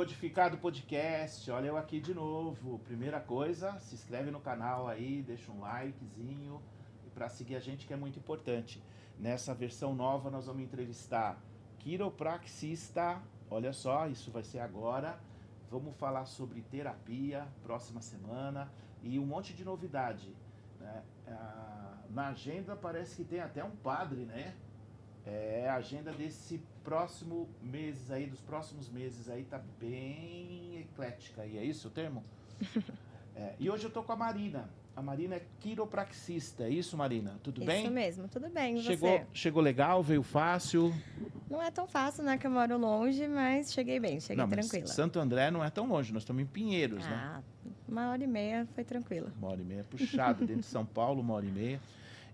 Codificado Podcast, olha eu aqui de novo. Primeira coisa, se inscreve no canal aí, deixa um likezinho e para seguir a gente que é muito importante. Nessa versão nova nós vamos entrevistar quiropraxista, olha só, isso vai ser agora. Vamos falar sobre terapia, próxima semana e um monte de novidade, né? Na agenda parece que tem até um padre, né? A agenda desse próximo mês aí, dos próximos meses aí, tá bem eclética aí, é isso o termo? E hoje eu tô com a Marina. A Marina é quiropraxista, é isso, Marina? Tudo bem? Isso mesmo, tudo bem, e Chegou, você? chegou legal, veio fácil? Não é tão fácil, né, que eu moro longe, mas cheguei bem, cheguei Não, mas tranquila. Santo André não é tão longe, nós estamos em Pinheiros, né? Ah, 1h30 foi tranquila. 1h30, puxado, dentro de São Paulo, 1h30.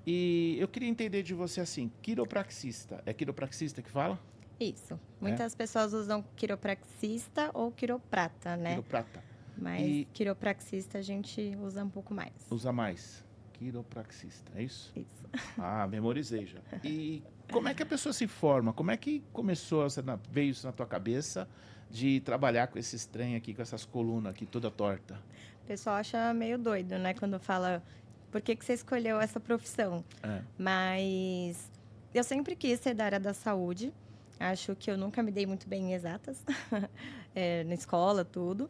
E eu queria entender de você assim, quiropraxista, é quiropraxista que fala? Isso. Muitas pessoas usam quiropraxista ou quiroprata, né? Quiroprata. Mas E quiropraxista a gente usa um pouco mais. usa mais. Quiropraxista, é isso? Isso. Ah, memorizei já. E como é que a pessoa se forma? Como é que começou, veio isso na tua cabeça de trabalhar com esse trem aqui, com essas colunas aqui toda torta? O pessoal acha meio doido, né, quando fala por que você escolheu essa profissão. É. Mas eu sempre quis ser da área da saúde. Acho que eu nunca me dei muito bem em exatas, na escola, tudo.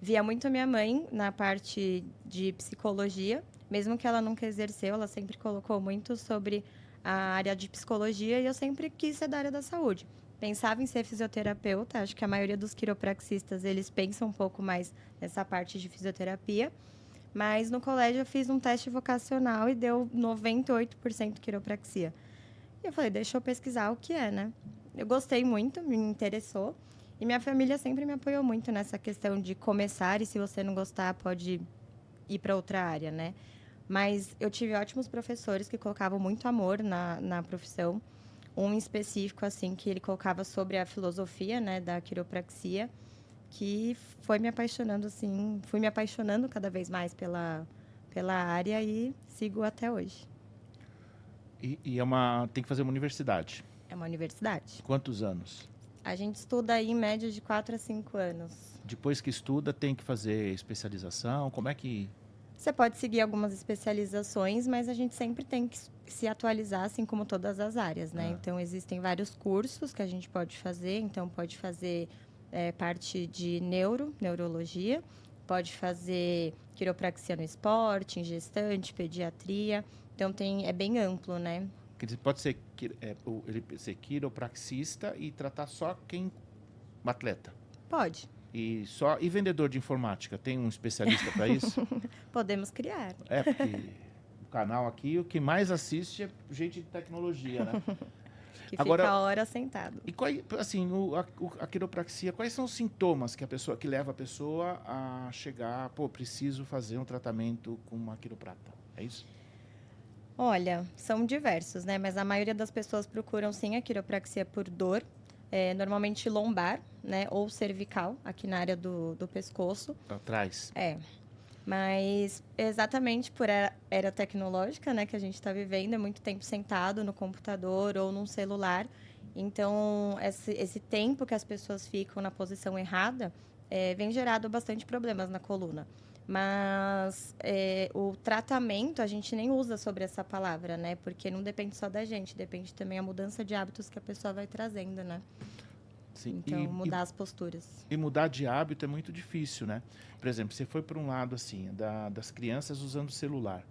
Via muito a minha mãe na parte de psicologia, mesmo que ela nunca exerceu, ela sempre colocou muito sobre a área de psicologia e eu sempre quis ser da área da saúde. Pensava em ser fisioterapeuta, acho que a maioria dos quiropraxistas, eles pensam um pouco mais nessa parte de fisioterapia, mas no colégio eu fiz um teste vocacional e deu 98% quiropraxia. E eu falei, deixa eu pesquisar o que é, né? Eu gostei muito, me interessou. E minha família sempre me apoiou muito nessa questão de começar e se você não gostar, pode ir para outra área, né? Mas eu tive ótimos professores que colocavam muito amor na profissão. Um em específico, assim, que ele colocava sobre a filosofia, né, da quiropraxia, que foi me apaixonando, assim, fui me apaixonando cada vez mais pela área e sigo até hoje. E tem que fazer uma universidade. É uma universidade. Quantos anos? A gente estuda aí em média de 4 a 5 anos. Depois que estuda, tem que fazer especialização? Como é que... Você pode seguir algumas especializações, mas a gente sempre tem que se atualizar, assim como todas as áreas, né? Então, existem vários cursos que a gente pode fazer. Então, pode fazer parte de neurologia, pode fazer quiropraxia no esporte, em gestante, pediatria. Então, é bem amplo, né? Quer dizer, pode ser ele ser quiropraxista e tratar só quem... Um atleta. Pode. E vendedor de informática, tem um especialista para isso? Podemos criar. Porque o canal aqui, o que mais assiste é gente de tecnologia, né? Que Agora, fica a hora sentado. E assim, a quiropraxia, quais são os sintomas que leva a pessoa a chegar, preciso fazer um tratamento com uma quiroprata? É isso? Olha, são diversos, né? Mas a maioria das pessoas procuram sim a quiropraxia por dor, normalmente lombar, né? Ou cervical, aqui na área do pescoço. Atrás. Mas exatamente por era tecnológica, né? Que a gente está vivendo, é muito tempo sentado no computador ou num celular. Então, esse tempo que as pessoas ficam na posição errada vem gerado bastante problemas na coluna. Mas o tratamento, a gente nem usa sobre essa palavra, né? Porque não depende só da gente, depende também a mudança de hábitos que a pessoa vai trazendo, né? Sim. Então, mudar as posturas. E mudar de hábito é muito difícil, né? Por exemplo, você foi por um lado, assim, das crianças usando o celular.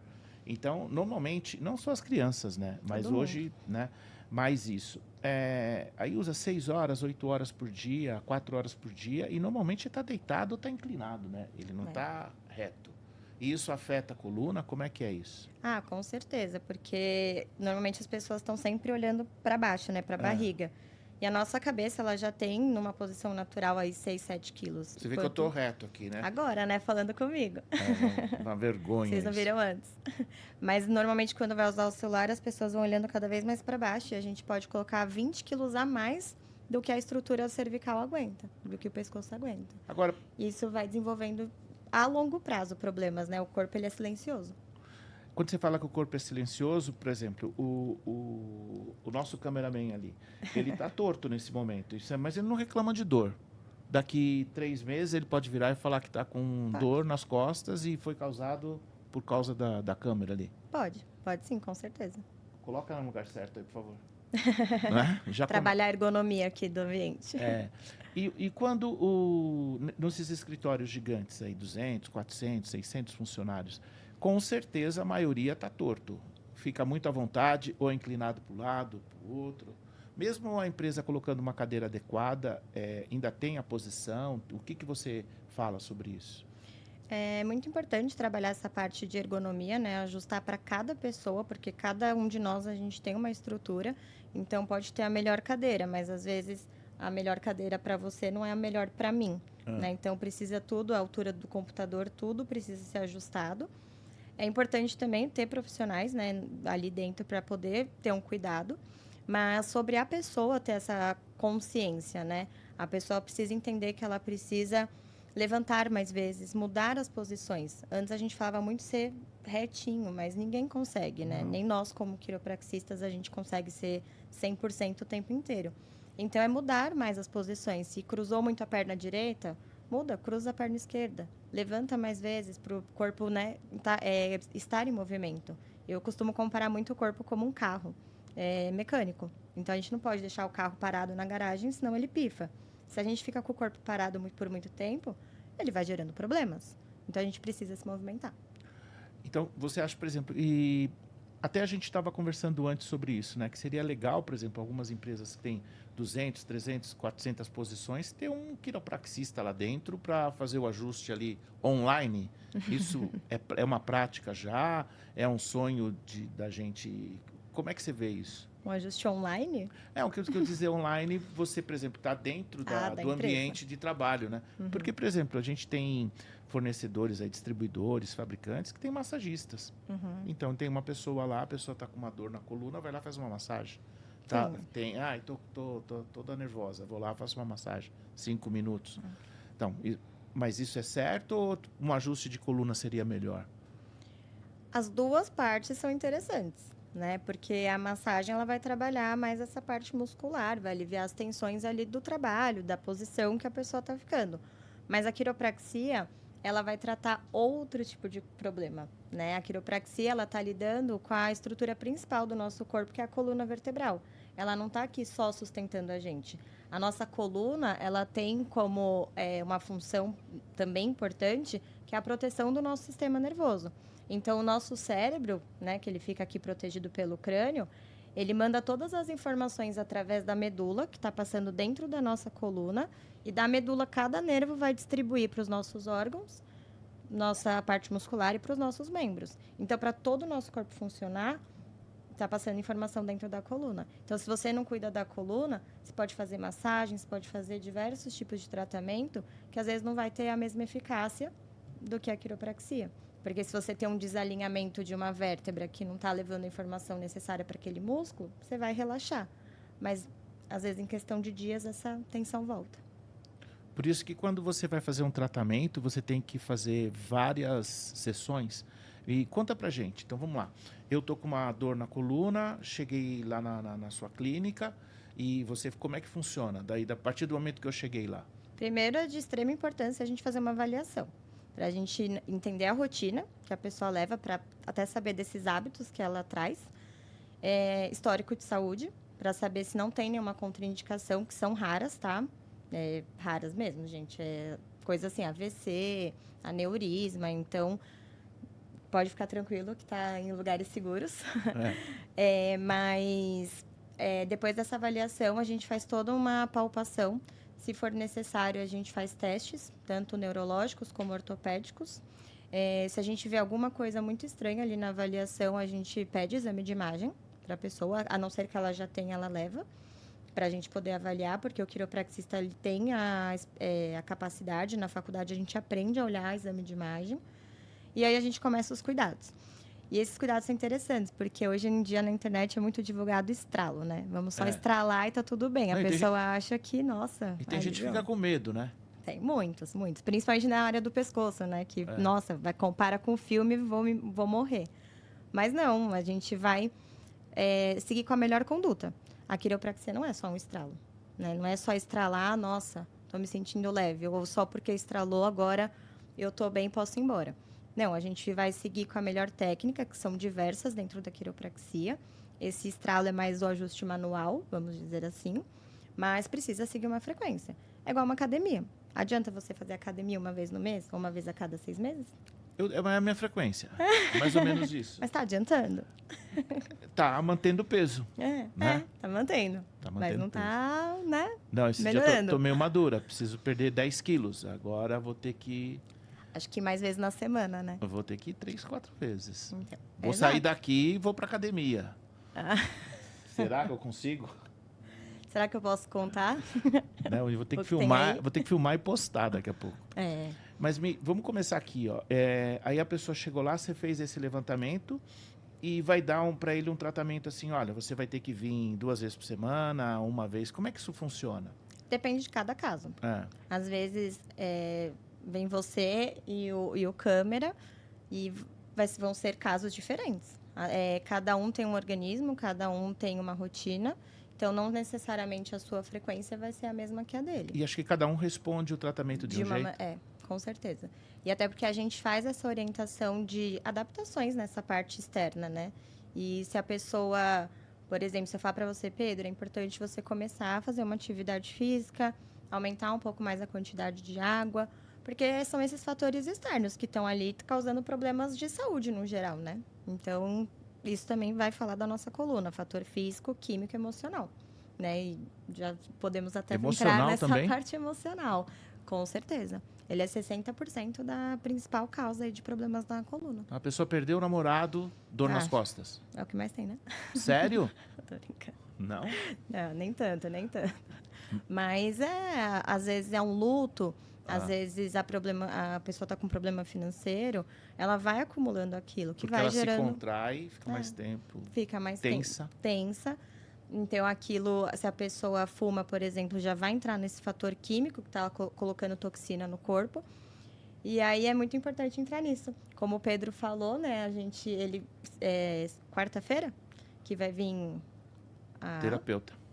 Então, normalmente, não só as crianças, né? Mas Todo hoje, né? Mais isso. Aí usa 6 horas, 8 horas por dia, 4 horas por dia, e normalmente está deitado ou está inclinado, né? Ele não está reto. E isso afeta a coluna? Como é que é isso? Ah, com certeza, porque normalmente as pessoas estão sempre olhando para baixo, né? Para a barriga. E a nossa cabeça, ela já tem numa posição natural aí 6, 7 quilos. Você vê que eu tô reto aqui, né? Agora, né? Falando comigo. Uma vergonha. Vocês não viram antes. Mas normalmente quando vai usar o celular, as pessoas vão olhando cada vez mais para baixo. E a gente pode colocar 20 quilos a mais do que a estrutura cervical aguenta, do que o pescoço aguenta. Agora, Isso vai desenvolvendo a longo prazo problemas, né? O corpo, ele é silencioso. quando você fala que o corpo é silencioso, por exemplo, o nosso cameraman ali, ele está torto nesse momento, mas ele não reclama de dor. daqui 3 meses ele pode virar e falar que está com dor nas costas e foi causado por causa da câmera ali. Pode sim, com certeza. Coloca no lugar certo aí, por favor. Né? Trabalhar a ergonomia aqui do ambiente. E quando nesses escritórios gigantes aí, 200, 400, 600 funcionários, com certeza a maioria está torto. Fica muito à vontade, ou inclinado para um lado, para o outro. Mesmo a empresa colocando uma cadeira adequada, ainda tem a posição. O que você fala sobre isso? É muito importante trabalhar essa parte de ergonomia, né? Ajustar para cada pessoa, porque cada um de nós a gente tem uma estrutura. Então pode ter a melhor cadeira, mas às vezes a melhor cadeira para você não é a melhor para mim, né? Então precisa tudo, a altura do computador, tudo precisa ser ajustado. É importante também ter profissionais, né, ali dentro para poder ter um cuidado, mas sobre a pessoa ter essa consciência, né? A pessoa precisa entender que ela precisa levantar mais vezes, mudar as posições. Antes a gente falava muito ser retinho, mas ninguém consegue, né? Nem nós, como quiropraxistas, a gente consegue ser 100% o tempo inteiro. Então, é mudar mais as posições. Se cruzou muito a perna direita, muda, cruza a perna esquerda. Levanta mais vezes para o corpo, né, estar em movimento. Eu costumo comparar muito o corpo como um carro mecânico. Então, a gente não pode deixar o carro parado na garagem, senão ele pifa. Se a gente fica com o corpo parado por muito tempo, ele vai gerando problemas. Então, a gente precisa se movimentar. Então, você acha, por exemplo, e até a gente estava conversando antes sobre isso, né? Que seria legal, por exemplo, algumas empresas que têm 200, 300, 400 posições, ter um quiropraxista lá dentro para fazer o ajuste ali online. Isso é uma prática já? É um sonho da gente... Como é que você vê isso? Um ajuste online? O que eu quero dizer online, você, por exemplo, está dentro do ambiente de trabalho, né? Porque, por exemplo, a gente tem fornecedores, aí, distribuidores, fabricantes, que têm massagistas. Então, tem uma pessoa lá, a pessoa está com uma dor na coluna, vai lá e faz uma massagem. Estou toda nervosa, vou lá, faço uma massagem, 5 minutos. Então, mas isso é certo ou um ajuste de coluna seria melhor? As duas partes são interessantes, né? Porque a massagem ela vai trabalhar mais essa parte muscular, vai aliviar as tensões ali do trabalho, da posição que a pessoa está ficando. Mas a quiropraxia, ela vai tratar outro tipo de problema, né? A quiropraxia, ela está lidando com a estrutura principal do nosso corpo, que é a coluna vertebral. Ela não está aqui só sustentando a gente. A nossa coluna, ela tem como uma função também importante, que é a proteção do nosso sistema nervoso. Então, o nosso cérebro, né, que ele fica aqui protegido pelo crânio, ele manda todas as informações através da medula, que está passando dentro da nossa coluna, e da medula cada nervo vai distribuir para os nossos órgãos, nossa parte muscular e para os nossos membros. Então, para todo o nosso corpo funcionar, está passando informação dentro da coluna. Então, se você não cuida da coluna, você pode fazer massagens, você pode fazer diversos tipos de tratamento, que às vezes não vai ter a mesma eficácia do que a quiropraxia. Porque se você tem um desalinhamento de uma vértebra que não está levando a informação necessária para aquele músculo, você vai relaxar. Mas, às vezes, em questão de dias, essa tensão volta. Por isso que quando você vai fazer um tratamento, você tem que fazer várias sessões. E conta pra gente. Então, vamos lá. Eu tô com uma dor na coluna, cheguei lá na sua clínica e você, como é que funciona? Daí, a partir do momento que eu cheguei lá? Primeiro, é de extrema importância a gente fazer uma avaliação. Para a gente entender a rotina que a pessoa leva, para até saber desses hábitos que ela traz. Histórico de saúde, para saber se não tem nenhuma contraindicação, que são raras, tá? Raras mesmo, gente. Coisa assim, AVC, aneurisma. Então, pode ficar tranquilo que está em lugares seguros. Mas, depois dessa avaliação, a gente faz toda uma palpação. Se for necessário, a gente faz testes, tanto neurológicos como ortopédicos. Se a gente vê alguma coisa muito estranha ali na avaliação, a gente pede exame de imagem para a pessoa, a não ser que ela já tenha, ela leva, para a gente poder avaliar, porque o quiropraxista ele tem a capacidade, na faculdade a gente aprende a olhar exame de imagem, e aí a gente começa os cuidados. E esses cuidados são interessantes, porque hoje em dia na internet é muito divulgado estralo, né? Vamos só estralar e tá tudo bem. A pessoa acha que, nossa... E tem gente que fica com medo, né? Tem muitos. Principalmente na área do pescoço, né? Que, nossa, compara com o filme e vou morrer. Mas não, a gente vai seguir com a melhor conduta. A quiropraxia não é só um estralo, né? Não é só estralar, nossa, tô me sentindo leve, ou só porque estralou agora eu tô bem, posso ir embora. Não, a gente vai seguir com a melhor técnica, que são diversas dentro da quiropraxia. Esse estralo é mais o ajuste manual, vamos dizer assim, mas precisa seguir uma frequência. É igual uma academia. Adianta você fazer academia uma vez no mês, ou uma vez a cada 6 meses? É a minha frequência, mais ou menos isso. Mas tá adiantando. Tá mantendo peso, né? Tá mantendo. Tá Mas mantendo não peso. tá, né? Não, esse dia melhorando. eu tomei uma dura, preciso perder 10 quilos. Agora vou ter que Acho que mais vezes na semana, né? Eu vou ter que ir 3, 4 vezes. Então, Vou exato. sair daqui e vou pra academia. Ah. Será que eu consigo? Será que eu posso contar? Não, eu vou ter que Tem filmar, aí? vou ter que filmar e postar daqui a pouco. É. Mas vamos começar aqui, ó. Aí a pessoa chegou lá, você fez esse levantamento e vai dar para ele um tratamento assim, olha, você vai ter que vir 2 vezes por semana, uma vez. Como é que isso funciona? Depende de cada caso. É. Às vezes, vem você e o câmera e vão ser casos diferentes. Cada um tem um organismo, cada um tem uma rotina. Então, não necessariamente a sua frequência vai ser a mesma que a dele. E acho que cada um responde o tratamento de um jeito. Com certeza. E até porque a gente faz essa orientação de adaptações nessa parte externa, né? E se a pessoa, por exemplo, se eu falar para você, Pedro, é importante você começar a fazer uma atividade física, aumentar um pouco mais a quantidade de água, porque são esses fatores externos que estão ali causando problemas de saúde no geral, né? Então, isso também vai falar da nossa coluna, fator físico, químico e emocional, né? E já podemos até Emocional entrar nessa também? parte emocional, com certeza. Ele é 60% da principal causa aí de problemas na coluna. A pessoa perdeu o namorado, dor nas costas. É o que mais tem, né? Sério? Tô brincando. Não? Não, nem tanto, nem tanto. Mas às vezes é um luto, às vezes a pessoa está com problema financeiro, ela vai acumulando aquilo, que Porque vai ela gerando... se contrai, fica mais tempo. Fica mais tensa. Tensa. Então, aquilo, se a pessoa fuma, por exemplo, já vai entrar nesse fator químico que está colocando toxina no corpo. E aí é muito importante entrar nisso. Como o Pedro falou, né? Quarta-feira, que vai vir a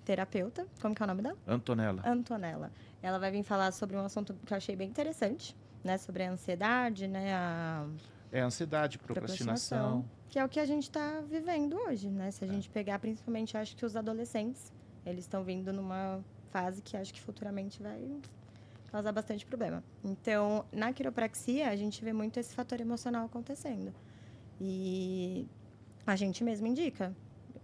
terapeuta. Como que é o nome dela? Antonella. Ela vai vir falar sobre um assunto que eu achei bem interessante, né? Sobre a ansiedade, né? Ansiedade, procrastinação. Que é o que a gente está vivendo hoje, né? Se a gente pegar, principalmente, acho que os adolescentes, eles estão vindo numa fase que acho que futuramente vai causar bastante problema. Então, na quiropraxia, a gente vê muito esse fator emocional acontecendo. E a gente mesmo indica.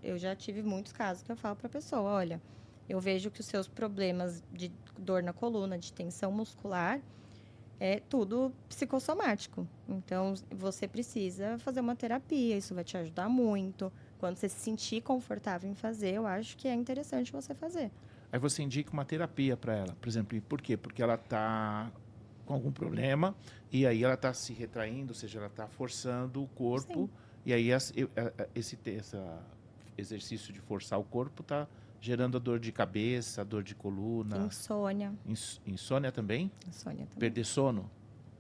Eu já tive muitos casos que eu falo para a pessoa, olha, eu vejo que os seus problemas de dor na coluna, de tensão muscular, é tudo psicossomático. Então, você precisa fazer uma terapia, isso vai te ajudar muito. Quando você se sentir confortável em fazer, eu acho que é interessante você fazer. Aí você indica uma terapia para ela, por exemplo. E por quê? Porque ela está com algum problema e aí ela está se retraindo, ou seja, ela está forçando o corpo. Sim. E aí esse exercício de forçar o corpo está gerando a dor de cabeça, dor de coluna. Insônia. Insônia também? Insônia também. Perder sono?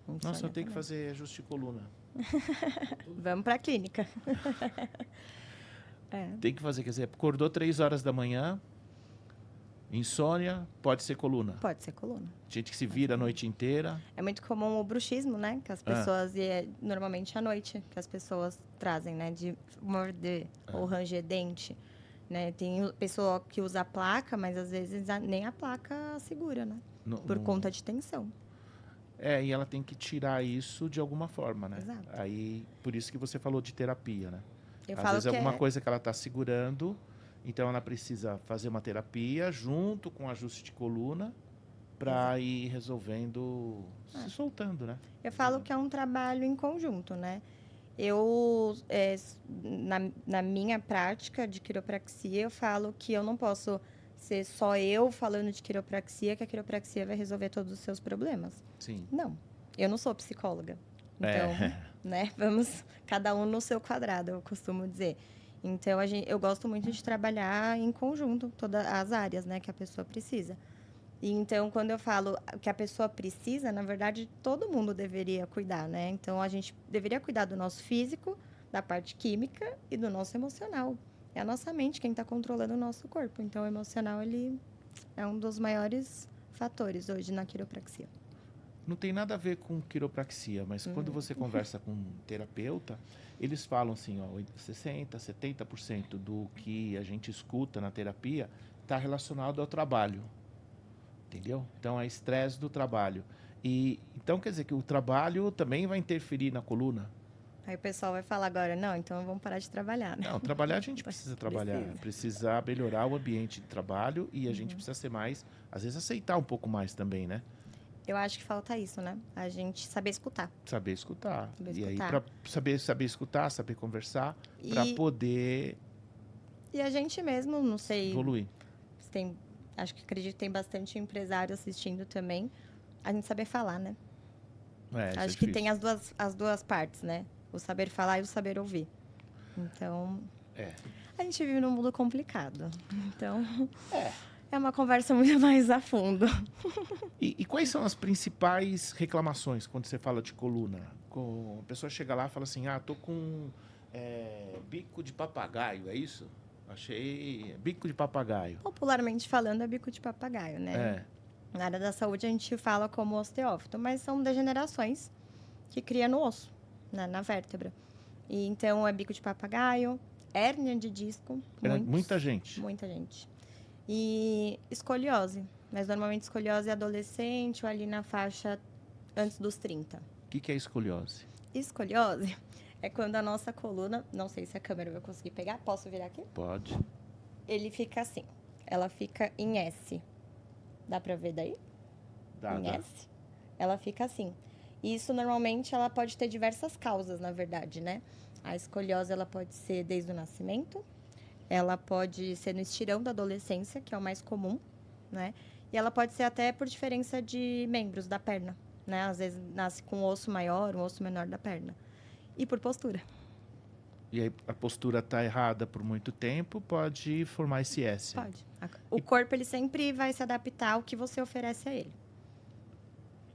Insônia Nossa, eu tenho também. que fazer ajuste de coluna. Vamos para a clínica. Tem que fazer, quer dizer, acordou 3 horas da manhã, insônia, pode ser coluna. Pode ser coluna. Gente que se vira a noite inteira. É muito comum o bruxismo, né? Que as pessoas, normalmente à noite, que as pessoas trazem, né? De morder ou ranger dente. Né? Tem pessoa que usa a placa, mas às vezes nem a placa segura, né? Por conta de tensão. E ela tem que tirar isso de alguma forma, né? Exato. Aí, por isso que você falou de terapia, né? Eu Às falo vezes que alguma coisa que ela está segurando, então ela precisa fazer uma terapia junto com ajuste de coluna para ir resolvendo, se soltando, né? Eu falo que é um trabalho em conjunto, né? Eu, na minha prática de quiropraxia, eu falo que eu não posso ser só eu falando de quiropraxia, que a quiropraxia vai resolver todos os seus problemas. Sim. Não, eu não sou psicóloga. Então, né, vamos cada um no seu quadrado, eu costumo dizer. Então, eu gosto muito de trabalhar em conjunto todas as áreas, né, que a pessoa precisa. E então, quando eu falo que a pessoa precisa, na verdade, todo mundo deveria cuidar, né? Então, a gente deveria cuidar do nosso físico, da parte química e do nosso emocional. É a nossa mente quem está controlando o nosso corpo. Então, o emocional, ele é um dos maiores fatores hoje na quiropraxia. Não tem nada a ver com quiropraxia, mas quando você conversa com um terapeuta, eles falam assim, ó, 60%, 70% do que a gente escuta na terapia está relacionado ao trabalho, entendeu? Então, é estresse do trabalho. E, então, quer dizer que o trabalho também vai interferir na coluna? Aí o pessoal vai falar agora, não, então vamos parar de trabalhar, né? Não, trabalhar a gente precisa trabalhar, precisa melhorar o ambiente de trabalho e a gente precisa ser mais, às vezes aceitar um pouco mais também, né? Eu acho que falta isso, né? A gente saber escutar. Saber escutar. Saber E aí, escutar. para saber escutar, saber conversar, para poder E a gente mesmo, não sei, evoluir. acredito que tem bastante empresário assistindo também, a gente saber falar, né? Acho que tem as duas partes, né? O saber falar e o saber ouvir. Então, a gente vive num mundo complicado. Então, é uma conversa muito mais a fundo. E quais são as principais reclamações quando você fala de coluna? A pessoa chega lá e fala assim, tô com bico de papagaio, é isso? Achei bico de papagaio. Popularmente falando, é bico de papagaio, né? Na área da saúde, a gente fala como osteófito, mas são degenerações que cria no osso, né, na vértebra. E, então, é bico de papagaio, hérnia de disco. Muita gente. Muita gente. E escoliose. Mas, normalmente, escoliose é adolescente ou ali na faixa antes dos 30. O que é escoliose? Escoliose é quando a nossa coluna... Não sei se a câmera vai conseguir pegar. Posso virar aqui? Pode. Ele fica assim. Ela fica em S. Dá pra ver daí? Dá. S. Ela fica assim. E isso, normalmente, ela pode ter diversas causas, na verdade, né? A escoliose, ela pode ser desde o nascimento. Ela pode ser no estirão da adolescência, que é o mais comum, né? E ela pode ser até por diferença de membros da perna, né? Às vezes, nasce com um osso maior, um osso menor da perna. E por postura. E aí a postura está errada por muito tempo, pode formar esse S. Pode. O corpo, ele sempre vai se adaptar ao que você oferece a ele.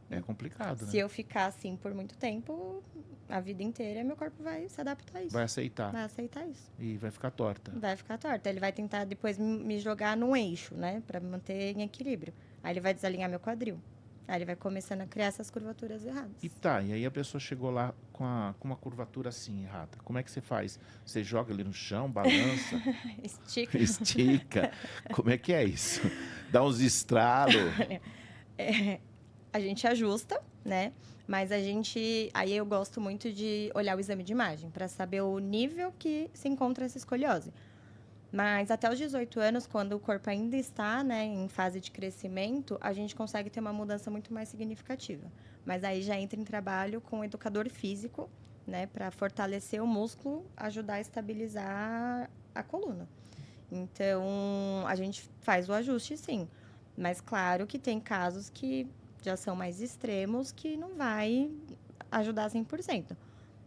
É complicado, né? Se eu ficar assim por muito tempo, a vida inteira, meu corpo vai se adaptar a isso. Vai aceitar. Vai aceitar isso. E vai ficar torta. Vai ficar torta. Ele vai tentar depois me jogar num eixo, né? Pra manter em equilíbrio. Aí ele vai desalinhar meu quadril. Aí ele vai começando a criar essas curvaturas erradas. E aí a pessoa chegou lá com uma curvatura assim, errada. Como é que você faz? Você joga ali no chão, balança? Estica. Estica. Como é que é isso? Dá uns estralos. A gente ajusta, né? Mas aí eu gosto muito de olhar o exame de imagem para saber o nível que se encontra essa escoliose. Mas até os 18 anos, quando o corpo ainda está, né, em fase de crescimento, a gente consegue ter uma mudança muito mais significativa. Mas aí já entra em trabalho com o educador físico, né, para fortalecer o músculo, ajudar a estabilizar a coluna. Então, a gente faz o ajuste, sim. Mas claro que tem casos que já são mais extremos, que não vai ajudar 100%.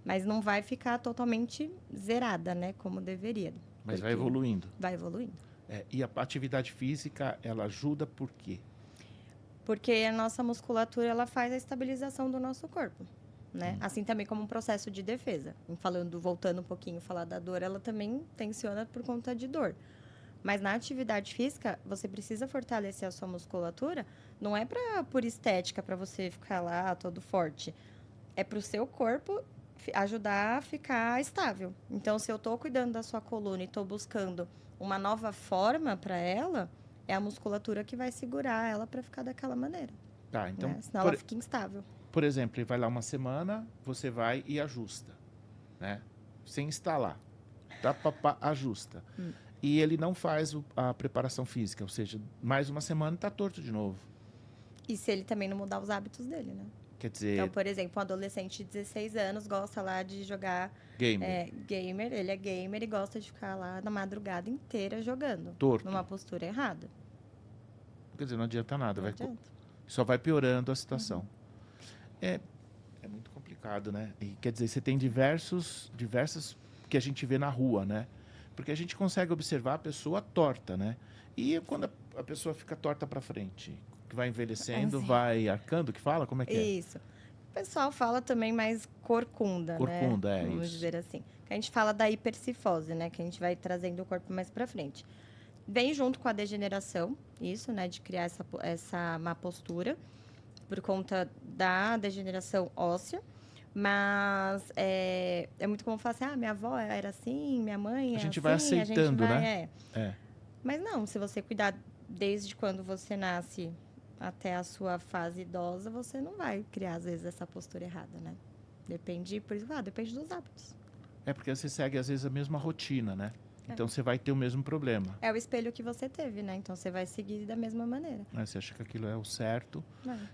Mas não vai ficar totalmente zerada, né? Como deveria. Mas vai evoluindo. Vai evoluindo. E a atividade física, ela ajuda por quê? Porque a nossa musculatura, ela faz a estabilização do nosso corpo, né? Assim também como um processo de defesa. Voltando um pouquinho, falar da dor, ela também tensiona por conta de dor. Mas na atividade física, você precisa fortalecer a sua musculatura, não é por estética, para você ficar lá todo forte. É para o seu corpo ajudar a ficar estável. Então, se eu estou cuidando da sua coluna e estou buscando uma nova forma para ela, é a musculatura que vai segurar ela para ficar daquela maneira. Tá, então... Né? Senão ela fica instável. Por exemplo, ele vai lá uma semana, você vai e ajusta, né? Sem instalar. Tá, ajusta. E ele não faz a preparação física, ou seja, mais uma semana está torto de novo. E se ele também não mudar os hábitos dele, né? Quer dizer... Então, por exemplo, um adolescente de 16 anos gosta lá de jogar... Gamer. Ele é gamer e gosta de ficar lá na madrugada inteira jogando. Torto. Numa postura errada. Quer dizer, não adianta nada. Não adianta. Só vai piorando a situação. É muito complicado, né? E, quer dizer, você tem diversas que a gente vê na rua, né? Porque a gente consegue observar a pessoa torta, né? E quando a pessoa fica torta para frente, que vai envelhecendo, vai arcando, que fala? Como é que é? Isso. O pessoal fala também mais corcunda, né? Corcunda, Vamos dizer assim. Que a gente fala da hipercifose, né? Que a gente vai trazendo o corpo mais para frente. Vem junto com a degeneração, isso, né? De criar essa má postura, por conta da degeneração óssea. Mas é muito comum falar assim, minha avó era assim, minha mãe A é gente assim, vai aceitando, né? Mas não, se você cuidar desde quando você nasce até a sua fase idosa, você não vai criar, às vezes, essa postura errada, né? Depende, por isso, depende dos hábitos. Porque você segue, às vezes, a mesma rotina, né? Então, você vai ter o mesmo problema. É o espelho que você teve, né? Então, você vai seguir da mesma maneira. Você acha que aquilo é o certo.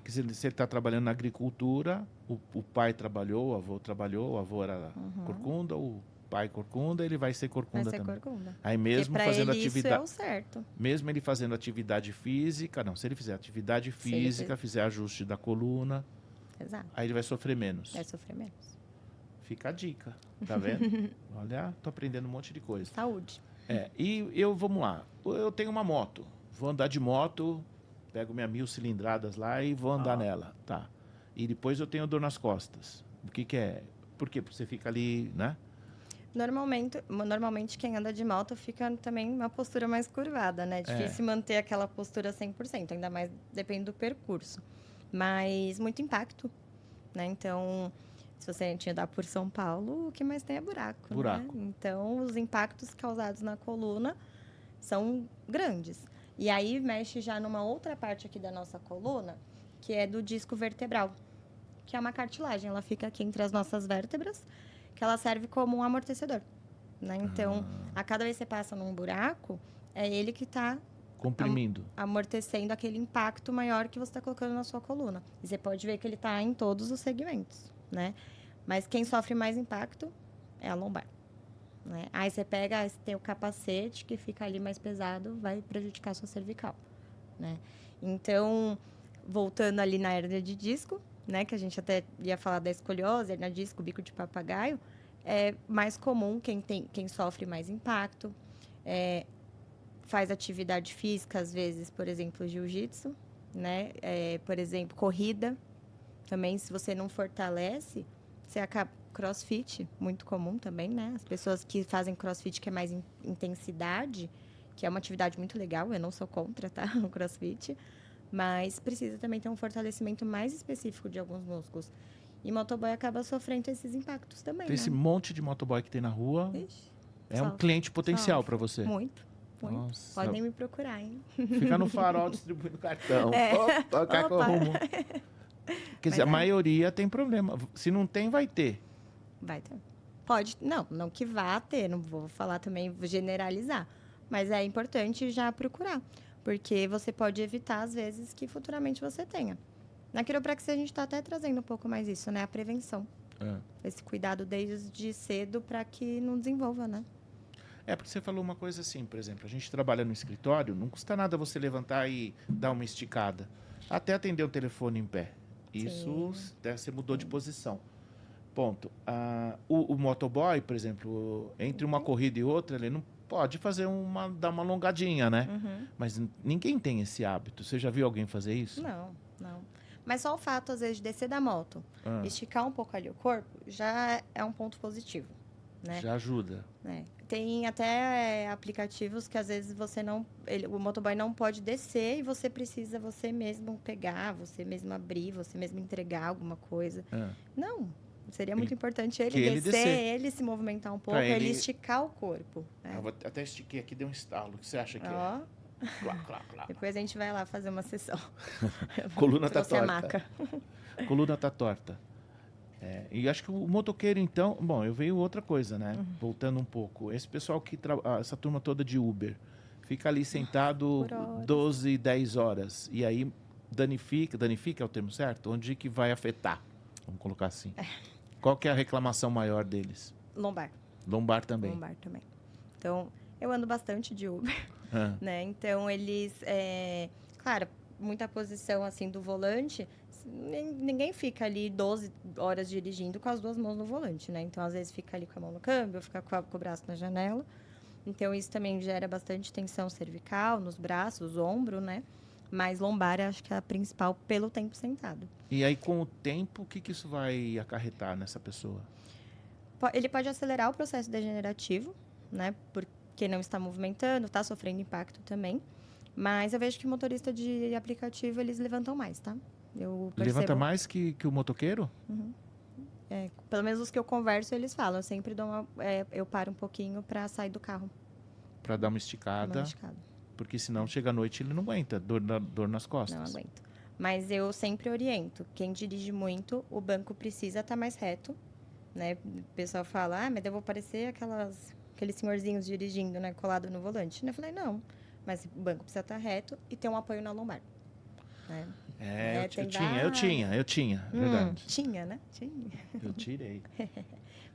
Que se ele está trabalhando na agricultura, o pai trabalhou, o avô era corcunda, o pai corcunda, ele vai ser corcunda também. Corcunda. Aí mesmo fazendo ele atividade... isso é o certo. Mesmo ele fazendo atividade física... Não, se ele fizer atividade física, fizer ajuste da coluna... Exato. Aí ele vai sofrer menos. Vai sofrer menos. Fica a dica, tá vendo? Olha, tô aprendendo um monte de coisa. Saúde. Vamos lá. Eu tenho uma moto. Vou andar de moto, pego minha 1000 cilindradas lá e vou andar nela. Tá. E depois eu tenho dor nas costas. O que é? Por quê? Porque você fica ali, né? Normalmente quem anda de moto fica também uma postura mais curvada, né? Difícil manter aquela postura 100%, ainda mais depende do percurso. Mas muito impacto, né? Então, se você andar por São Paulo, o que mais tem é buraco. Né? Então, os impactos causados na coluna são grandes. E aí, mexe já numa outra parte aqui da nossa coluna, que é do disco vertebral, que é uma cartilagem. Ela fica aqui entre as nossas vértebras, que ela serve como um amortecedor. Né? Então, a cada vez que você passa num buraco, é ele que está comprimindo, amortecendo aquele impacto maior que você está colocando na sua coluna. E você pode ver que ele está em todos os segmentos, né? Mas quem sofre mais impacto é a lombar, né? Aí você tem o capacete que fica ali mais pesado, vai prejudicar a sua cervical, né? Então, voltando ali na hérnia de disco, né? Que a gente até ia falar da escoliose, hérnia de disco, bico de papagaio, é mais comum quem sofre mais impacto, faz atividade física, às vezes, por exemplo, jiu-jitsu, né? Por exemplo, corrida. Também, se você não fortalece, você acaba... Crossfit, muito comum também, né? As pessoas que fazem crossfit, que é mais intensidade, que é uma atividade muito legal, eu não sou contra, tá? O crossfit. Mas precisa também ter um fortalecimento mais específico de alguns músculos. E motoboy acaba sofrendo esses impactos também, Tem esse monte de motoboy que tem na rua. Ixi, um cliente potencial para você. Muito. Nossa. Podem me procurar, hein? Fica no farol distribuindo cartão. Opa. Quer dizer, a maioria tem problema. Se não tem, vai ter. Vai ter. Pode. Não que vá ter. Não vou falar também, vou generalizar. Mas é importante já procurar. Porque você pode evitar, às vezes, que futuramente você tenha. Na quiropraxia, a gente está até trazendo um pouco mais isso, né? A prevenção. Esse cuidado desde cedo para que não desenvolva, né? Porque você falou uma coisa assim, por exemplo, a gente trabalha no escritório, não custa nada você levantar e dar uma esticada. Até atender o telefone em pé. Isso, você mudou de posição. Ponto. O motoboy, por exemplo, entre uma corrida e outra, ele não pode dar uma alongadinha, né? Mas ninguém tem esse hábito. Você já viu alguém fazer isso? Não. Mas só o fato, às vezes, de descer da moto, esticar um pouco ali o corpo, já é um ponto positivo. Né? Já ajuda. Tem até aplicativos que às vezes o motoboy não pode descer e você precisa você mesmo pegar, você mesmo abrir, você mesmo entregar alguma coisa. Não, seria muito importante ele descer, ele se movimentar um pouco, ele esticar o corpo. Eu até estiquei aqui, deu um estalo. O que você acha que é? Clá. Depois a gente vai lá fazer uma sessão. Coluna tá torta. Coluna tá torta. E acho que o motoqueiro, então... Bom, eu vejo outra coisa, né? Voltando um pouco. Esse pessoal essa turma toda de Uber, fica ali sentado 12, 10 horas. E aí danifica é o termo certo? Onde que vai afetar? Vamos colocar assim. Qual que é a reclamação maior deles? Lombar também. Então, eu ando bastante de Uber, né? Então, eles... Claro, muita posição, assim, do volante... Ninguém fica ali 12 horas dirigindo com as duas mãos no volante, né? Então, às vezes, fica ali com a mão no câmbio, fica com o braço na janela. Então, isso também gera bastante tensão cervical, nos braços, ombro, né? Mas lombar, acho que é a principal pelo tempo sentado. E aí, com o tempo, o que isso vai acarretar nessa pessoa? Ele pode acelerar o processo degenerativo, né? Porque porque não está movimentando, está sofrendo impacto também. Mas eu vejo que o motorista de aplicativo, eles levantam mais, tá? Eu percebo. Levanta mais que o motoqueiro? Pelo menos os que eu converso, eles falam. Eu sempre eu paro um pouquinho para sair do carro. Para dar uma esticada. Porque senão chega à noite ele não aguenta, dor nas costas. Não aguento. Mas eu sempre oriento. Quem dirige muito, o banco precisa estar mais reto, né? O pessoal fala, mas eu vou parecer aqueles senhorzinhos dirigindo, né? Colado no volante. Eu falei, não. Mas o banco precisa estar reto e ter um apoio na lombar. Né? Eu tinha, verdade. Tinha, né? Tinha. Eu tirei.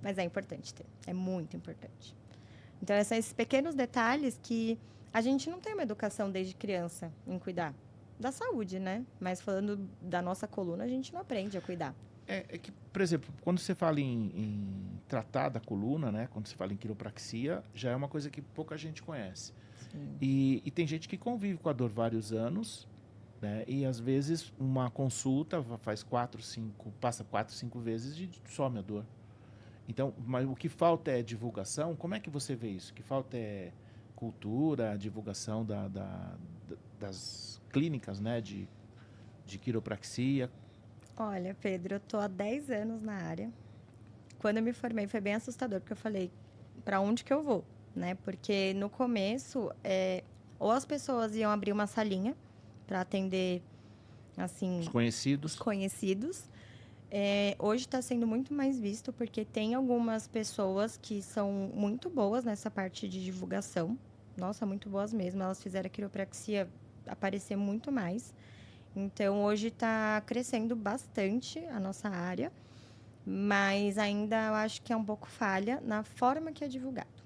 Mas é importante ter. É muito importante. Então, são esses pequenos detalhes que a gente não tem uma educação desde criança em cuidar da saúde, né? Mas falando da nossa coluna, a gente não aprende a cuidar. É que, por exemplo, quando você fala em tratar da coluna, né? Quando você fala em quiropraxia, já é uma coisa que pouca gente conhece. E tem gente que convive com a dor vários anos, né? E às vezes uma consulta passa 4, 5 vezes e some a dor. Então, mas o que falta é divulgação. Como é que você vê isso? O que falta é cultura, divulgação das clínicas, né, de quiropraxia. Olha, Pedro, eu tô há 10 anos na área. Quando eu me formei foi bem assustador, porque eu falei, para onde que eu vou? Né? Porque no começo, ou as pessoas iam abrir uma salinha para atender, assim... Os conhecidos. Hoje está sendo muito mais visto, porque tem algumas pessoas que são muito boas nessa parte de divulgação. Nossa, muito boas mesmo. Elas fizeram a quiropraxia aparecer muito mais. Então, hoje está crescendo bastante a nossa área, mas ainda eu acho que é um pouco falha na forma que é divulgado.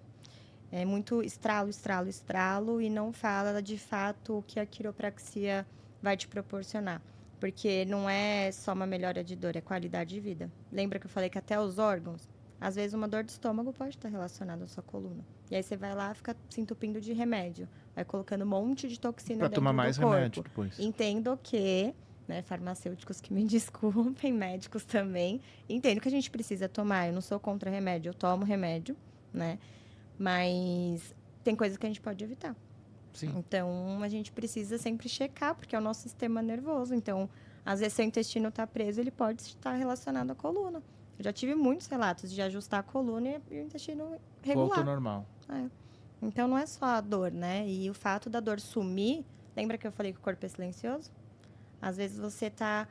É muito estralo, estralo, estralo, e não fala de fato o que a quiropraxia vai te proporcionar. Porque não é só uma melhora de dor, é qualidade de vida. Lembra que eu falei que até os órgãos, às vezes uma dor de estômago pode estar relacionada à sua coluna. E aí você vai lá, fica se entupindo de remédio, vai colocando um monte de toxina dentro do corpo. Para tomar mais remédio depois. Entendo que, né, farmacêuticos que me desculpem, médicos também, entendo que a gente precisa tomar. Eu não sou contra remédio, eu tomo remédio, né? Mas tem coisas que a gente pode evitar. Sim. Então, a gente precisa sempre checar, porque é o nosso sistema nervoso. Então, às vezes, seu intestino está preso, ele pode estar relacionado à coluna. Eu já tive muitos relatos de ajustar a coluna e o intestino regular. Volta ao normal. Então, não é só a dor, né? E o fato da dor sumir... Lembra que eu falei que o corpo é silencioso? Às vezes, você está...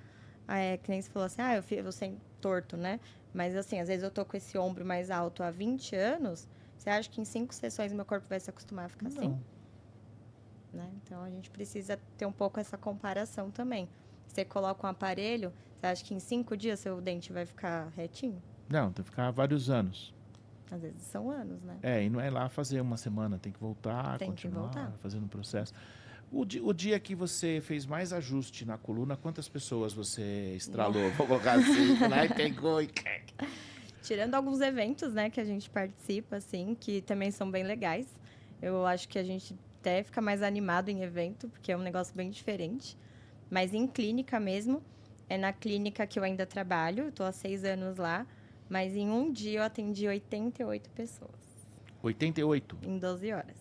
que nem você falou assim, eu sei torto, né? Mas, assim, às vezes eu tô com esse ombro mais alto há 20 anos... Você acha que em 5 sessões meu corpo vai se acostumar a ficar assim? Né? Então, a gente precisa ter um pouco essa comparação também. Você coloca um aparelho, você acha que em 5 dias seu dente vai ficar retinho? Não, tem que ficar vários anos. Às vezes são anos, né? E não é lá fazer uma semana, tem que voltar, continuar fazendo o processo. O dia que você fez mais ajuste na coluna, quantas pessoas você estralou? Vou colocar assim, né? Pegou e... Tirando alguns eventos, né, que a gente participa, assim, que também são bem legais. Eu acho que a gente até fica mais animado em evento, porque é um negócio bem diferente. Mas em clínica mesmo, é na clínica que eu ainda trabalho, estou há 6 anos lá, mas em um dia eu atendi 88 pessoas. 88? Em 12 horas.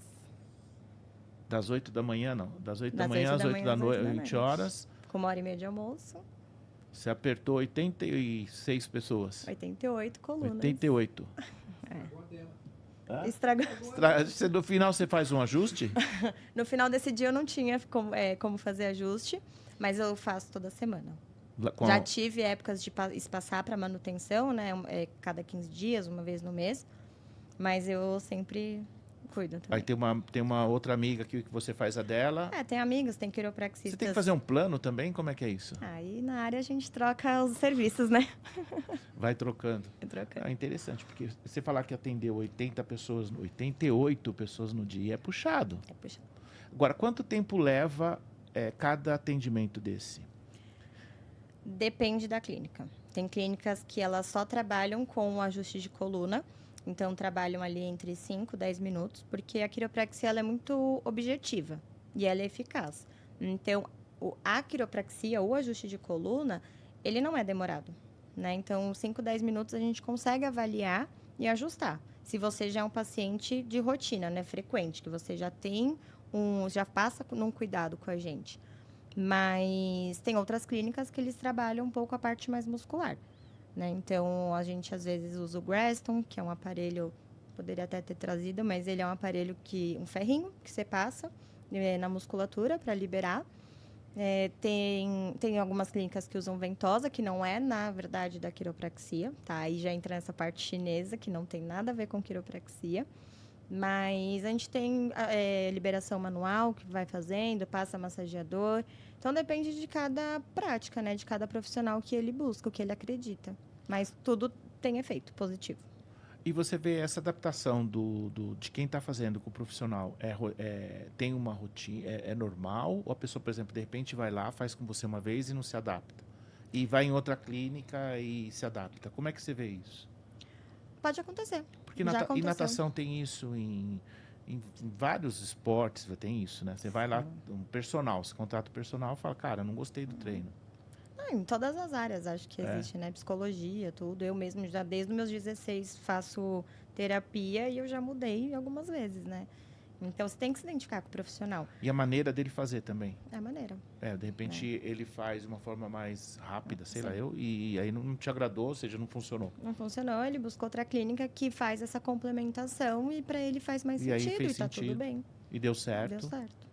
Das 8 da manhã, não. Das 8 da manhã às 8 da noite, 20 horas. Com 1h30 de almoço. Você apertou 86 pessoas. 88 colunas. 88. Estragou. No final você faz um ajuste? No final desse dia eu não tinha como fazer ajuste, mas eu faço toda semana. Já tive épocas de espaçar para manutenção, né? Cada 15 dias, uma vez no mês. Mas eu sempre cuido também. Aí tem uma outra amiga que você faz a dela. Tem amigos, tem quiropraxistas. Você tem que fazer um plano também? Como é que é isso? Aí na área a gente troca os serviços, né? Vai trocando. Vai trocando. Interessante, porque você falar que atendeu 88 pessoas no dia é puxado. É puxado. Agora, quanto tempo leva cada atendimento desse? Depende da clínica. Tem clínicas que elas só trabalham com o ajuste de coluna. Então, trabalham ali entre 5 e 10 minutos, porque a quiropraxia ela é muito objetiva e ela é eficaz. Então, a quiropraxia, o ajuste de coluna, ele não é demorado, né? Então, 5, 10 minutos a gente consegue avaliar e ajustar. se você já é um paciente de rotina, né, frequente, que você já tem já passa num cuidado com a gente. Mas tem outras clínicas que eles trabalham um pouco a parte mais muscular, né? Então, a gente às vezes usa o Graston, que é um aparelho, poderia até ter trazido, mas ele é um aparelho um ferrinho que você passa na musculatura para liberar. Tem algumas clínicas que usam ventosa, que não é, na verdade, da quiropraxia, tá? Aí já entra nessa parte chinesa, que não tem nada a ver com quiropraxia. Mas a gente tem liberação manual, que vai fazendo, passa massageador. Então, depende de cada prática, né? De cada profissional que ele busca, o que ele acredita. Mas tudo tem efeito positivo. E você vê essa adaptação de quem está fazendo com o profissional, tem uma rotina, é normal? Ou a pessoa, por exemplo, de repente vai lá, faz com você uma vez e não se adapta? E vai em outra clínica e se adapta? Como é que você vê isso? Pode acontecer. Porque e natação tem isso em vários esportes, tem isso, né? Você vai lá, um personal, você contrata o personal e fala, cara, não gostei do treino. Em todas as áreas, acho que existe, né? Psicologia, tudo. Eu mesmo, já desde os meus 16, faço terapia e eu já mudei algumas vezes, né? Então, você tem que se identificar com o profissional. E a maneira dele fazer também. É a maneira. De repente, ele faz de uma forma mais rápida, sei lá, e aí não te agradou, ou seja, não funcionou. Não funcionou, ele buscou outra clínica que faz essa complementação e para ele faz mais sentido. E tá tudo bem. E deu certo. Deu certo.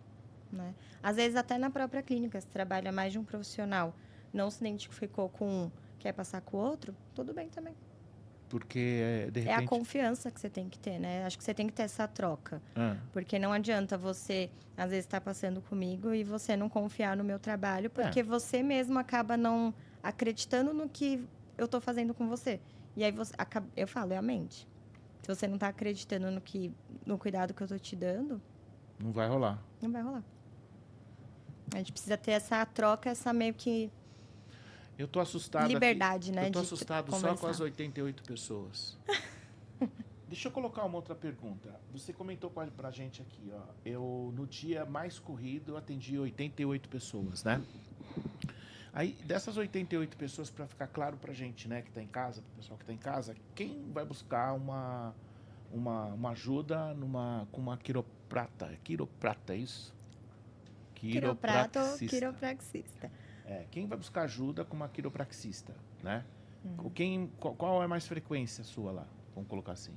Né? Às vezes, até na própria clínica, se trabalha mais de um profissional, não se identificou com um, quer passar com o outro, tudo bem também. Porque, de repente... É a confiança que você tem que ter, né? Acho que você tem que ter essa troca. Porque não adianta você, às vezes, estar passando comigo e você não confiar no meu trabalho, porque você mesmo acaba não acreditando no que eu estou fazendo com você. E aí, eu falo, é a mente. Se você não está acreditando no cuidado que eu estou te dando... Não vai rolar. Não vai rolar. A gente precisa ter essa troca, essa meio que... Eu tô assustado liberdade, aqui. né? Eu tô assustado só com as 88 pessoas. Deixa eu colocar uma outra pergunta. Você comentou pra gente aqui, ó. No dia mais corrido, eu atendi 88 pessoas, né? Aí, dessas 88 pessoas, para ficar claro pra gente, né, que tá em casa, pro pessoal que tá em casa, quem vai buscar uma ajuda com uma quiroprata? É quiroprata, é isso? Quiroprato ou quiropraxista. Quem vai buscar ajuda com uma quiropraxista, né? Qual é a mais frequência sua lá? Vamos colocar assim.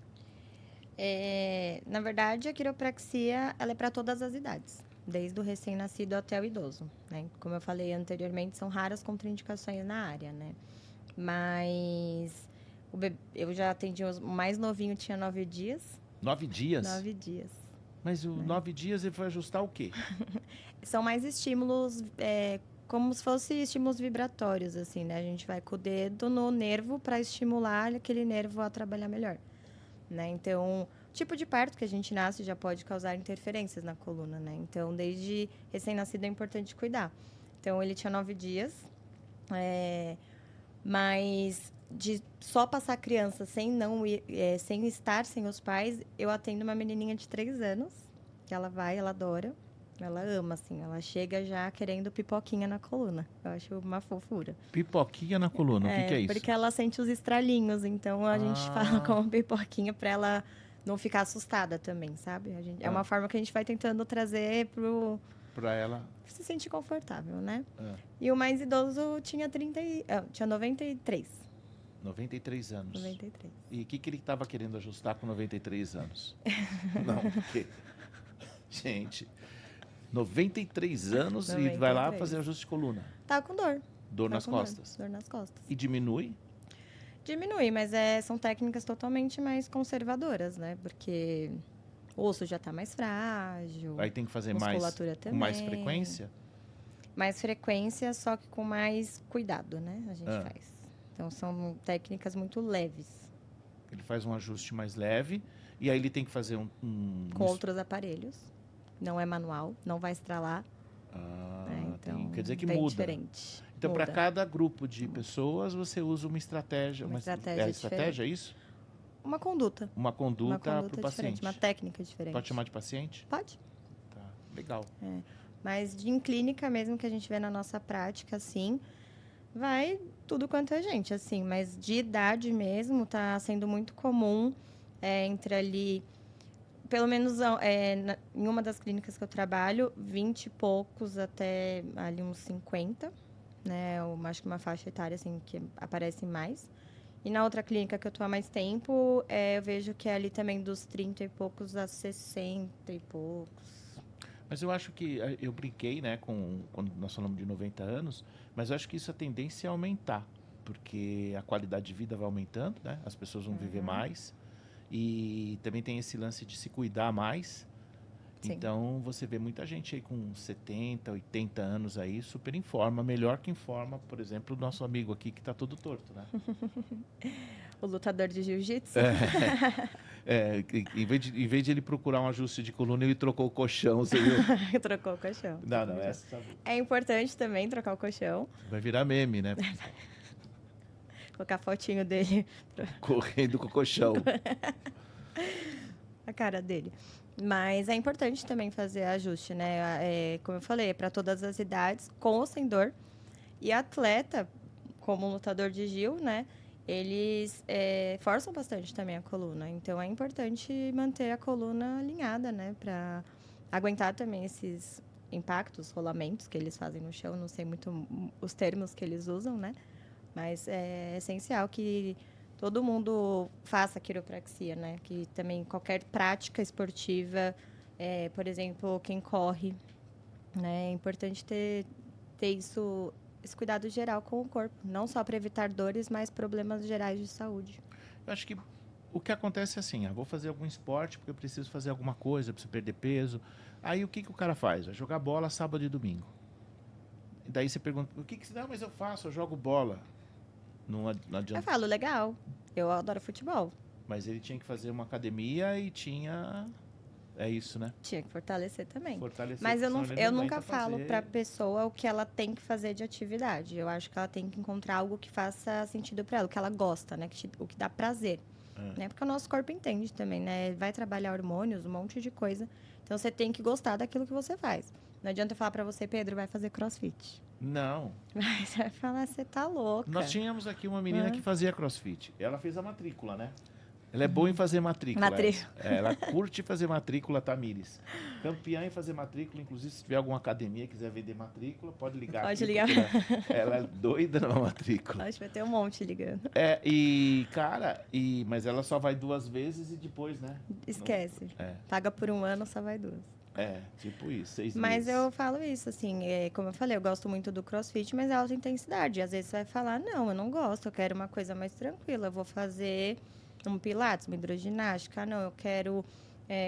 Na verdade, a quiropraxia ela é para todas as idades, desde o recém-nascido até o idoso, né? Como eu falei anteriormente, são raras contraindicações na área, né? Mas eu já atendi o mais novinho, tinha 9 dias. 9 dias? 9 dias. Mas 9 dias ele vai ajustar o quê? São mais estímulos, como se fossem estímulos vibratórios, assim, né? A gente vai com o dedo no nervo para estimular aquele nervo a trabalhar melhor, né? Então, o tipo de parto que a gente nasce já pode causar interferências na coluna, né? Então, desde recém-nascido é importante cuidar. Então, ele tinha 9 dias, mas de só passar a criança sem estar sem os pais, eu atendo uma menininha de 3 anos, que ela adora. Ela ama, assim. Ela chega já querendo pipoquinha na coluna. Eu acho uma fofura. Pipoquinha na coluna? O que é isso? Porque ela sente os estralinhos. Então, a gente fala como pipoquinha para ela não ficar assustada também, sabe? É uma forma que a gente vai tentando trazer para ela se sentir confortável, né? E o mais idoso tinha 93. 93 anos. 93. E o que ele estava querendo ajustar com 93 anos? Não, porque... Gente... 93 anos 93. E vai lá fazer ajuste de coluna. Tá com dor. Dor nas costas. Dor nas costas. E diminui? Diminui, mas são técnicas totalmente mais conservadoras, né? Porque o osso já tá mais frágil. Aí tem que fazer musculatura com mais frequência? Mais frequência, só que com mais cuidado, né? A gente faz. Então, são técnicas muito leves. Ele faz um ajuste mais leve e aí ele tem que fazer com outros aparelhos. Não é manual, não vai estralar. Então, quer dizer que bem muda. Diferente. Então, para cada grupo de pessoas, você usa uma estratégia. Uma estratégia, é isso? Uma conduta. Uma conduta para o paciente. Uma técnica diferente. Pode chamar de paciente? Pode. Tá, legal. Mas em clínica mesmo, que a gente vê na nossa prática, assim, vai tudo quanto é gente, assim. Mas de idade mesmo, tá sendo muito comum entre ali, pelo menos em uma das clínicas que eu trabalho, 20 e poucos até ali uns 50, né? Eu acho que uma faixa etária, assim, que aparece mais. E na outra clínica que eu estou há mais tempo, eu vejo que é ali também dos 30 e poucos a 60 e poucos. Mas eu acho que eu brinquei, né, quando nós falamos de 90 anos, mas eu acho que isso a tendência é aumentar, porque a qualidade de vida vai aumentando, né? As pessoas vão viver mais e também tem esse lance de se cuidar mais. Sim. Então você vê muita gente aí com 70, 80 anos aí, super em forma, melhor que em forma, por exemplo, o nosso amigo aqui que está todo torto, né? O lutador de jiu-jitsu? Em vez de ele procurar um ajuste de coluna, ele trocou o colchão, você viu? Trocou o colchão. Não, essa É importante também trocar o colchão. vai virar meme, né? Colocar fotinho dele. Correndo com o colchão. A cara dele. Mas é importante também fazer ajuste, né? Como eu falei, é para todas as idades, com ou sem dor. E atleta, como lutador de Gil, né? Eles forçam bastante também a coluna. Então, é importante manter a coluna alinhada, né? Para aguentar também esses impactos, rolamentos que eles fazem no chão. Não sei muito os termos que eles usam, né? Mas é essencial que todo mundo faça quiropraxia, né? Que também qualquer prática esportiva, por exemplo, quem corre, né? É importante ter isso, esse cuidado geral com o corpo. Não só para evitar dores, mas problemas gerais de saúde. Eu acho que o que acontece é assim, vou fazer algum esporte porque eu preciso fazer alguma coisa, preciso perder peso. Aí o que o cara faz? Vai jogar bola sábado e domingo. E daí você pergunta, o que não, mas eu faço, eu jogo bola. Não adianta. Eu falo, legal, eu adoro futebol. Mas ele tinha que fazer uma academia e tinha... É isso, né? Tinha que fortalecer também. Fortalecer, mas eu nunca falo fazer... para a pessoa o que ela tem que fazer de atividade. Eu acho que ela tem que encontrar algo que faça sentido para ela, o que ela gosta, né? O que dá prazer. Né? Porque o nosso corpo entende também, né? Vai trabalhar hormônios, um monte de coisa. Então, você tem que gostar daquilo que você faz. Não adianta eu falar para você, Pedro, vai fazer crossfit. Não. Mas você vai falar, você tá louca. Nós tínhamos aqui uma menina que fazia crossfit. Ela fez a matrícula, né? Ela é boa em fazer matrícula. Ela curte fazer matrícula, Tamires. Campeã em fazer matrícula. Inclusive, se tiver alguma academia que quiser vender matrícula, pode ligar. Pode ligar. Ela é doida na matrícula. Acho que vai ter um monte ligando. Mas ela só vai 2 vezes e depois, né? Esquece. Paga por 1 ano, só vai 2. Tipo isso, 6 meses. Mas eu falo isso, assim, como eu falei, eu gosto muito do crossfit, mas é alta intensidade. Às vezes você vai falar, não, eu não gosto, eu quero uma coisa mais tranquila, eu vou fazer um pilates, uma hidroginástica, não, eu quero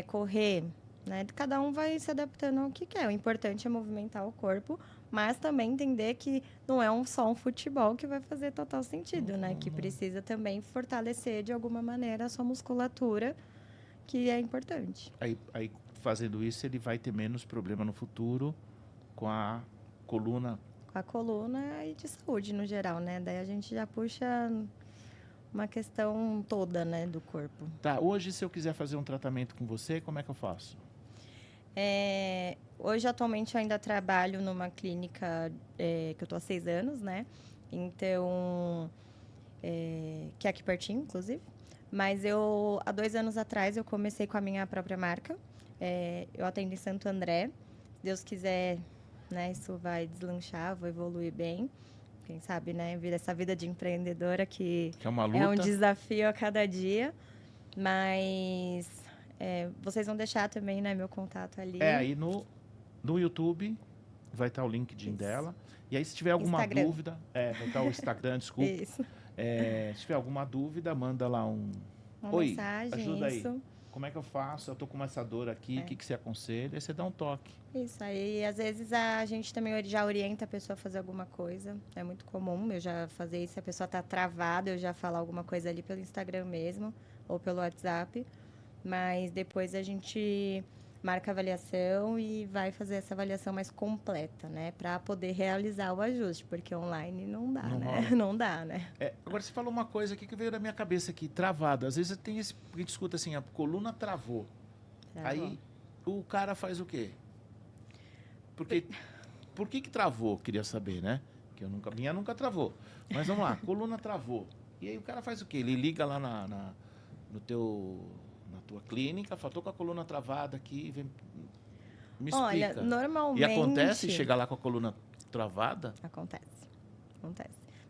correr, né? Cada um vai se adaptando ao que quer. O importante é movimentar o corpo, mas também entender que não é só um futebol que vai fazer total sentido, né? Que precisa também fortalecer de alguma maneira a sua musculatura, que é importante. Aí fazendo isso, ele vai ter menos problema no futuro com a coluna. Com a coluna e de saúde no geral, né? Daí a gente já puxa uma questão toda, né, do corpo. Tá, hoje se eu quiser fazer um tratamento com você, como é que eu faço? Hoje, atualmente, eu ainda trabalho numa clínica que eu tô há 6 anos, né? Então, que é aqui pertinho, inclusive. Mas há 2 anos atrás, eu comecei com a minha própria marca. Eu atendo em Santo André. Se Deus quiser, né, isso vai deslanchar, vou evoluir bem. Quem sabe, né, essa vida de empreendedora que é uma luta. É um desafio a cada dia. Mas vocês vão deixar também, né, meu contato ali. Aí no YouTube vai estar o LinkedIn dela. E aí, se tiver alguma dúvida... vai estar o Instagram, desculpa. Isso. Se tiver alguma dúvida, manda lá uma mensagem, ajuda isso. Aí. Como é que eu faço? Eu tô com essa dor aqui, o que você aconselha? Aí você dá um toque. Isso, aí às vezes a gente também já orienta a pessoa a fazer alguma coisa. É muito comum eu já fazer isso. Se a pessoa tá travada, eu já falar alguma coisa ali pelo Instagram mesmo, ou pelo WhatsApp. Mas depois a gente marca a avaliação e vai fazer essa avaliação mais completa, né? Para poder realizar o ajuste, porque online não dá, né? Não dá, né? Agora, você falou uma coisa aqui que veio da minha cabeça aqui, travado. Às vezes tem esse... A gente escuta assim, a coluna travou. Aí o cara faz o quê? Porque... Por que travou? Queria saber, né? Que minha nunca travou. Mas vamos lá, coluna travou. E aí o cara faz o quê? Ele liga lá na tua clínica, fala, tô com a coluna travada aqui, me Olha, explica. normalmente... E acontece chegar lá com a coluna travada? Acontece.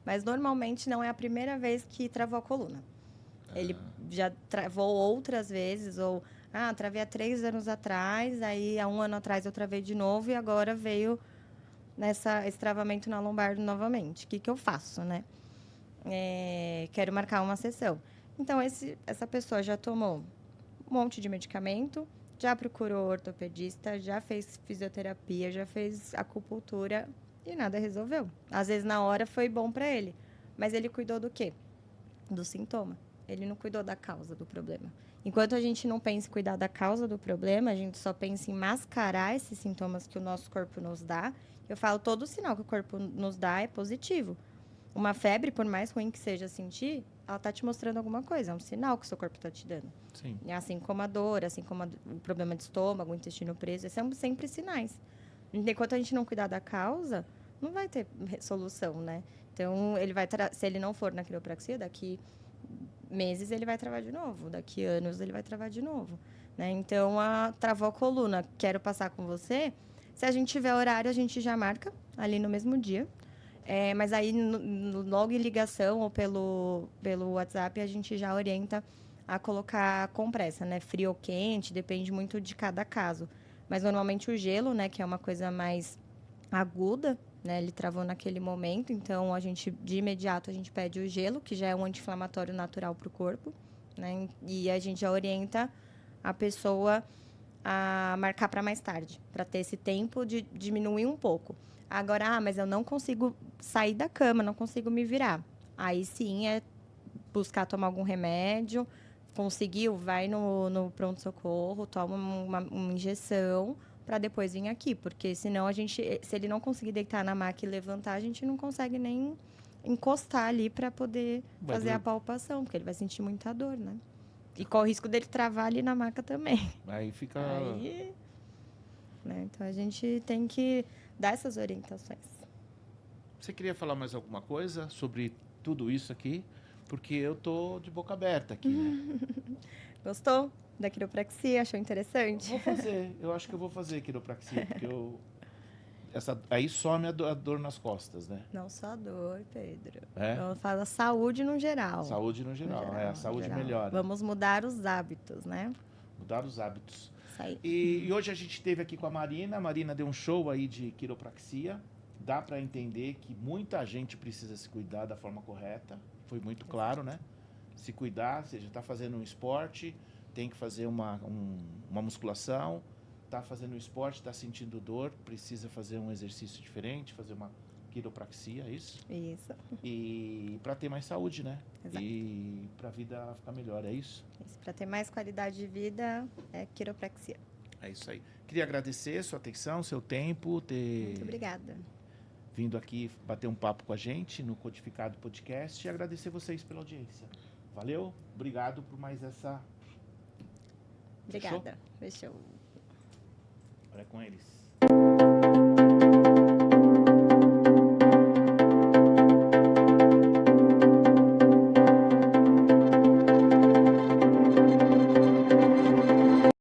Mas normalmente não é a primeira vez que travou a coluna. Ele já travou outras vezes, ou travei há 3 anos atrás, aí há 1 ano atrás eu travei de novo e agora veio esse travamento na lombar novamente. O que eu faço, né? Quero marcar uma sessão. Então, essa pessoa já tomou um monte de medicamento, já procurou ortopedista, já fez fisioterapia, já fez acupuntura e nada resolveu. Às vezes, na hora, foi bom para ele. Mas ele cuidou do quê? Do sintoma. Ele não cuidou da causa do problema. Enquanto a gente não pensa em cuidar da causa do problema, a gente só pensa em mascarar esses sintomas que o nosso corpo nos dá. Eu falo, todo sinal que o corpo nos dá é positivo. Uma febre, por mais ruim que seja sentir, ela está te mostrando alguma coisa. É um sinal que o seu corpo está te dando. Sim. Assim como a dor, assim como o problema de estômago, o intestino preso. Esses são sempre sinais. Enquanto a gente não cuidar da causa, não vai ter solução, né? Então, se ele não for na quiropraxia, daqui meses ele vai travar de novo. Daqui anos ele vai travar de novo. Né? Então, travou a coluna, quero passar com você. Se a gente tiver horário, a gente já marca ali no mesmo dia. Mas aí, logo em ligação ou pelo WhatsApp, a gente já orienta a colocar compressa, né? Frio ou quente, depende muito de cada caso. Mas, normalmente, o gelo, né? Que é uma coisa mais aguda, né? Ele travou naquele momento. Então, de imediato, a gente pede o gelo, que já é um anti-inflamatório natural para o corpo. Né? E a gente já orienta a pessoa a marcar para mais tarde, para ter esse tempo de diminuir um pouco. Agora, mas eu não consigo sair da cama, não consigo me virar. Aí sim é buscar tomar algum remédio. Conseguiu, vai no pronto-socorro, toma uma injeção para depois vir aqui. Porque senão se ele não conseguir deitar na maca e levantar, a gente não consegue nem encostar ali para poder fazer a palpação, porque ele vai sentir muita dor, né? E corre o risco dele travar ali na maca também. Aí fica... Né? Então, a gente tem que dar essas orientações. Você queria falar mais alguma coisa sobre tudo isso aqui? Porque eu tô de boca aberta aqui, né? Gostou da quiropraxia? Achou interessante? Eu acho que eu vou fazer quiropraxia, porque aí some a dor nas costas, né? Não só a dor, Pedro. É? Vamos falar da saúde no geral. Saúde no geral, a saúde melhora. Vamos mudar os hábitos, né? Mudar os hábitos. Isso aí. E hoje a gente esteve aqui com a Marina. A Marina deu um show aí de quiropraxia. Dá para entender que muita gente precisa se cuidar da forma correta. Foi muito claro, né? Se cuidar, seja, está fazendo um esporte, tem que fazer uma musculação, está fazendo um esporte, está sentindo dor, precisa fazer um exercício diferente, fazer uma quiropraxia, é isso? Isso. E para ter mais saúde, né? Exato. E para a vida ficar melhor, é isso? Isso, para ter mais qualidade de vida, é quiropraxia. É isso aí. Queria agradecer sua atenção, seu tempo, Muito obrigada. Vindo aqui bater um papo com a gente no Codificado Podcast e agradecer vocês pela audiência. Valeu, obrigado por mais essa... Obrigada. Fechou. Olha com eles.